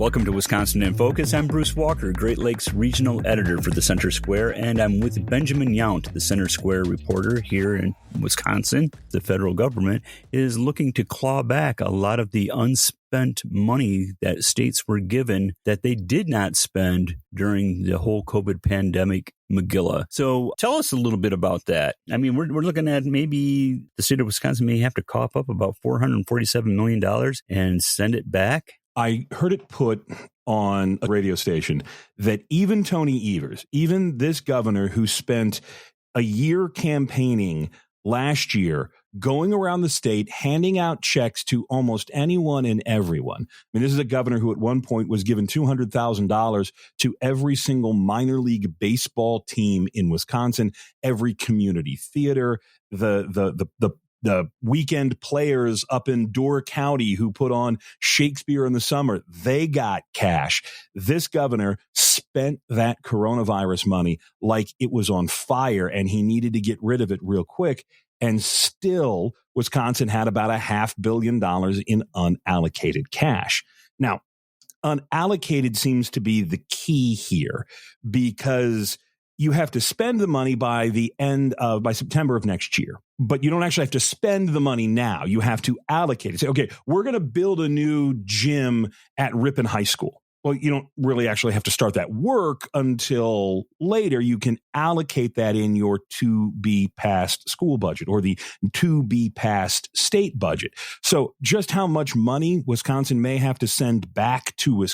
Welcome to Wisconsin in Focus. I'm Bruce Walker, Great Lakes Regional Editor for the Center Square, and I'm with Benjamin Yount, the Center Square reporter here in Wisconsin. The federal government is looking to claw back a lot of the unspent money that states were given that they did not spend during the whole COVID pandemic Megillah. So tell us a little bit about that. I mean, we're looking at maybe the state of Wisconsin may have to cough up about $447 million and send it back. I heard it put on a radio station that even Tony Evers, even this governor who spent a year campaigning last year, going around the state, handing out checks to almost anyone and everyone. I mean, this is a governor who at one point was given $200,000 to every single minor league baseball team in Wisconsin, every community theater, the weekend players up in Door County who put on Shakespeare in the summer, they got cash. This governor spent that coronavirus money like it was on fire and he needed to get rid of it real quick. And still, Wisconsin had about $500 million in unallocated cash. Now, unallocated seems to be the key here because you have to spend the money by September of next year. But you don't actually have to spend the money now. You have to allocate it. Say, okay, we're going to build a new gym at Ripon High School. Well, you don't really actually have to start that work until later. You can allocate that in your to-be-passed school budget or the to-be-passed state budget. So just how much money Wisconsin may have to send back to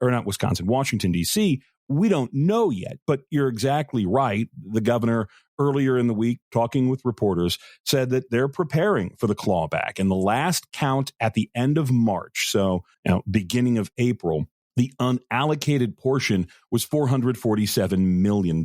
Washington, D.C., we don't know yet. But you're exactly right. The governor earlier in the week, talking with reporters, said that they're preparing for the clawback. And the last count at the end of March, so beginning of April, the unallocated portion was $447 million.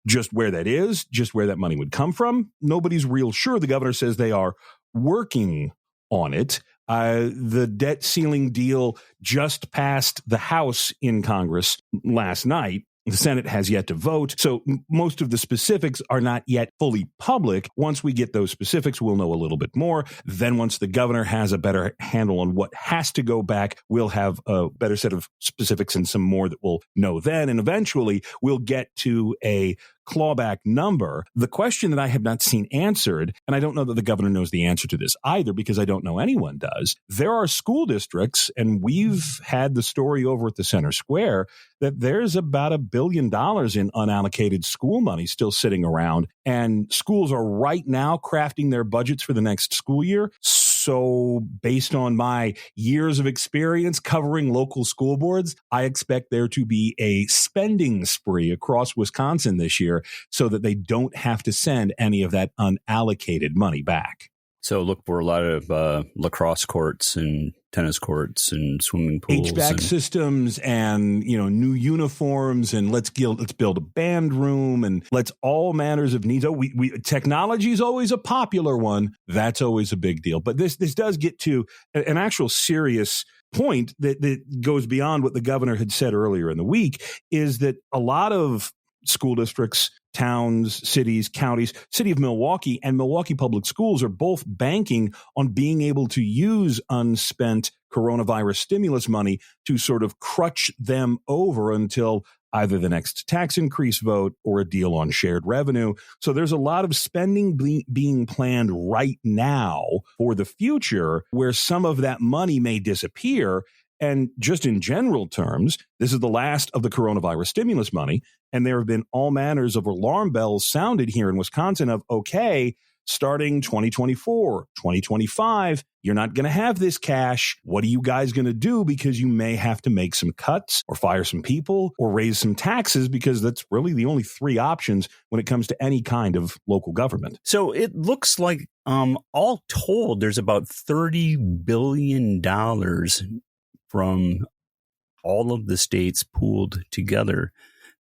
Just where that is, just where that money would come from, nobody's real sure. The governor says they are working on it. The debt ceiling deal just passed the House in Congress last night. The Senate has yet to vote, so most of the specifics are not yet fully public. Once we get those specifics, we'll know a little bit more. Then once the governor has a better handle on what has to go back, we'll have a better set of specifics and some more that we'll know then. And eventually, we'll get to a clawback number. The question that I have not seen answered, and I don't know that the governor knows the answer to this either because I don't know anyone does, there are school districts, and we've had the story over at the Center Square, that there's about $1 billion in unallocated school money still sitting around, and schools are right now crafting their budgets for the next school year. So based on my years of experience covering local school boards, I expect there to be a spending spree across Wisconsin this year so that they don't have to send any of that unallocated money back. So look for a lot of lacrosse courts and tennis courts and swimming pools, HVAC systems, and new uniforms, and let's build a band room, and let's all manners of needs. Technology is always a popular one. That's always a big deal. But this does get to an actual serious point that goes beyond what the governor had said earlier in the week, is that a lot of school districts, towns, cities, counties, city of Milwaukee and Milwaukee Public Schools are both banking on being able to use unspent coronavirus stimulus money to sort of crutch them over until either the next tax increase vote or a deal on shared revenue. So there's a lot of spending being planned right now for the future where some of that money may disappear. And just in general terms, this is the last of the coronavirus stimulus money. And there have been all manners of alarm bells sounded here in Wisconsin of, okay, starting 2024, 2025, you're not going to have this cash. What are you guys going to do? Because you may have to make some cuts or fire some people or raise some taxes, because that's really the only three options when it comes to any kind of local government. So it looks like all told, there's about $30 billion from all of the states pooled together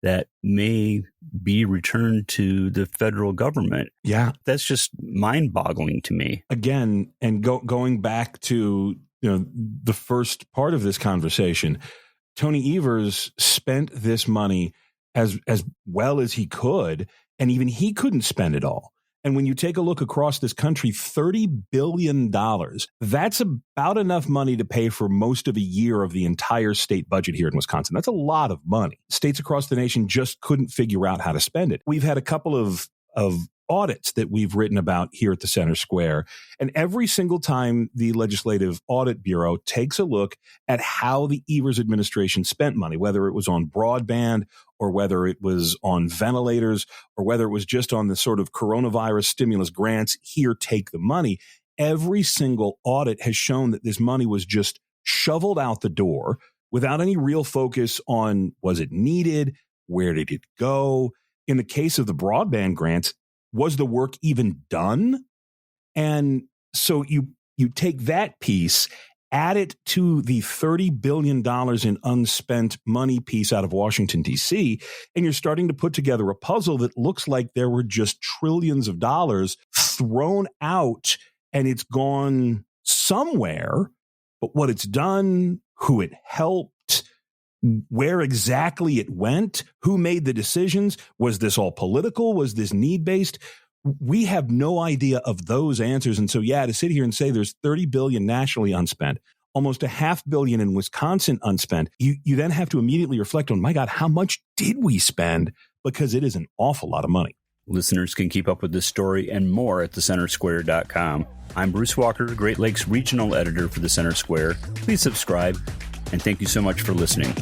that may be returned to the federal government. Yeah. That's just mind-boggling to me. Again, and going back to the first part of this conversation, Tony Evers spent this money as well as he could, and even he couldn't spend it all. And when you take a look across this country, $30 billion, that's about enough money to pay for most of a year of the entire state budget here in Wisconsin. That's a lot of money. States across the nation just couldn't figure out how to spend it. We've had a couple of audits that we've written about here at the Center Square. And every single time the Legislative Audit Bureau takes a look at how the Evers administration spent money, whether it was on broadband or whether it was on ventilators or whether it was just on the sort of coronavirus stimulus grants, here, take the money. Every single audit has shown that this money was just shoveled out the door without any real focus on, was it needed? Where did it go? In the case of the broadband grants, was the work even done? And so you take that piece, add it to the $30 billion in unspent money piece out of Washington, D.C., and you're starting to put together a puzzle that looks like there were just trillions of dollars thrown out and it's gone somewhere. But what it's done, who it helped, where exactly it went, who made the decisions, was this all political? Was this need-based? We have no idea of those answers. And so, to sit here and say there's $30 billion nationally unspent, almost $500 million in Wisconsin unspent, you then have to immediately reflect on, my God, how much did we spend? Because it is an awful lot of money. Listeners can keep up with this story and more at thecentersquare.com. I'm Bruce Walker, Great Lakes Regional Editor for the Center Square. Please subscribe, and thank you so much for listening.